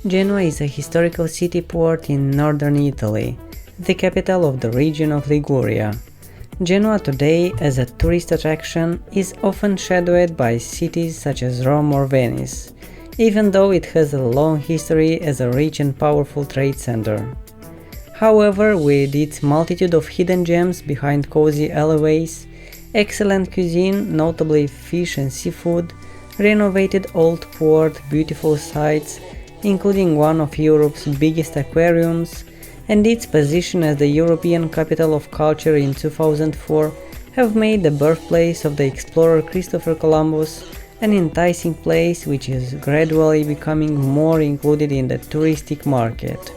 Genoa is a historical city-port in northern Italy, the capital of the region of Liguria. Genoa today, as a tourist attraction, is often shadowed by cities such as Rome or Venice, even though it has a long history as a rich and powerful trade center. However, with its multitude of hidden gems behind cozy alleyways, excellent cuisine, notably fish and seafood, renovated old port, beautiful sights, including one of Europe's biggest aquariums, and its position as the European Capital of Culture in 2004 have made the birthplace of the explorer Christopher Columbus an enticing place which is gradually becoming more included in the touristic market.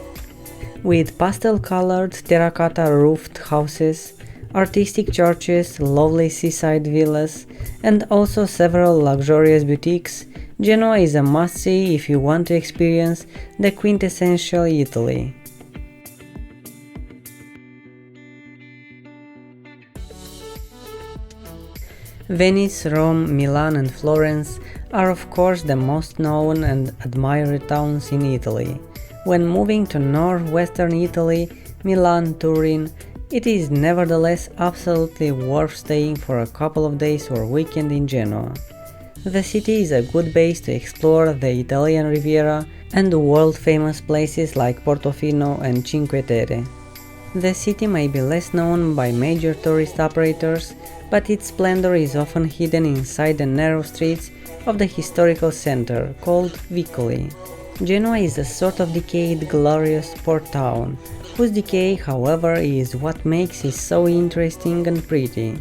With pastel-colored terracotta roofed houses, artistic churches, lovely seaside villas, and also several luxurious boutiques, Genoa is a must-see if you want to experience the quintessential Italy. Venice, Rome, Milan and Florence are of course the most known and admired towns in Italy. When moving to northwestern Italy, Milan, Turin, it is nevertheless absolutely worth staying for a couple of days or weekend in Genoa. The city is a good base to explore the Italian Riviera and world-famous places like Portofino and Cinque Terre. The city may be less known by major tourist operators, but its splendor is often hidden inside the narrow streets of the historical center, called Vicoli. Genoa is a sort of decayed, glorious port town, whose decay, however, is what makes it so interesting and pretty.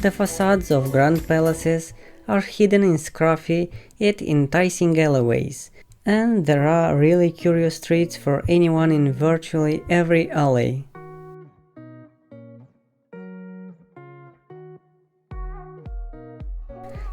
The facades of grand palaces are hidden in scruffy yet enticing alleyways, and there are really curious streets for anyone in virtually every alley.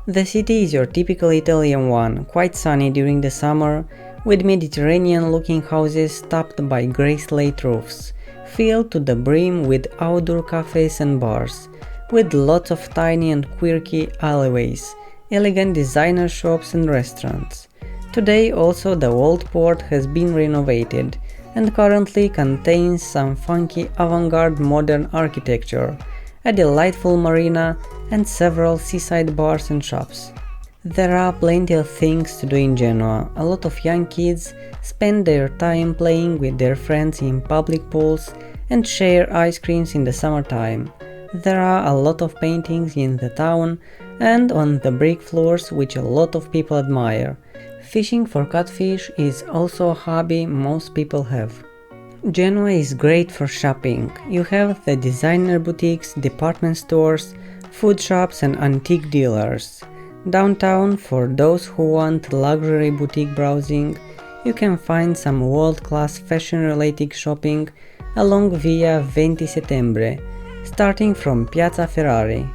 The city is your typical Italian one, quite sunny during the summer, with Mediterranean-looking houses topped by grey slate roofs, filled to the brim with outdoor cafes and bars, with lots of tiny and quirky alleyways, elegant designer shops and restaurants. Today also the old port has been renovated and currently contains some funky avant-garde modern architecture, a delightful marina and several seaside bars and shops. There are plenty of things to do in Genoa. A lot of young kids spend their time playing with their friends in public pools and share ice creams in the summertime. There are a lot of paintings in the town and on the brick floors which a lot of people admire. Fishing for catfish is also a hobby most people have. Genoa is great for shopping. You have the designer boutiques, department stores, food shops and antique dealers. Downtown, for those who want luxury boutique browsing, you can find some world-class fashion-related shopping along Via 20 Settembre, starting from Piazza Ferrari.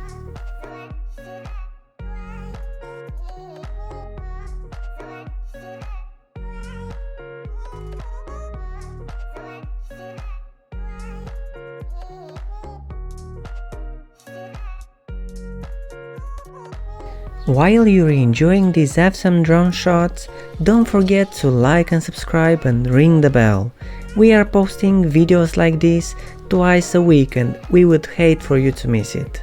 While you're enjoying these awesome drone shots, don't forget to like and subscribe and ring the bell. We are posting videos like this twice a week and we would hate for you to miss it.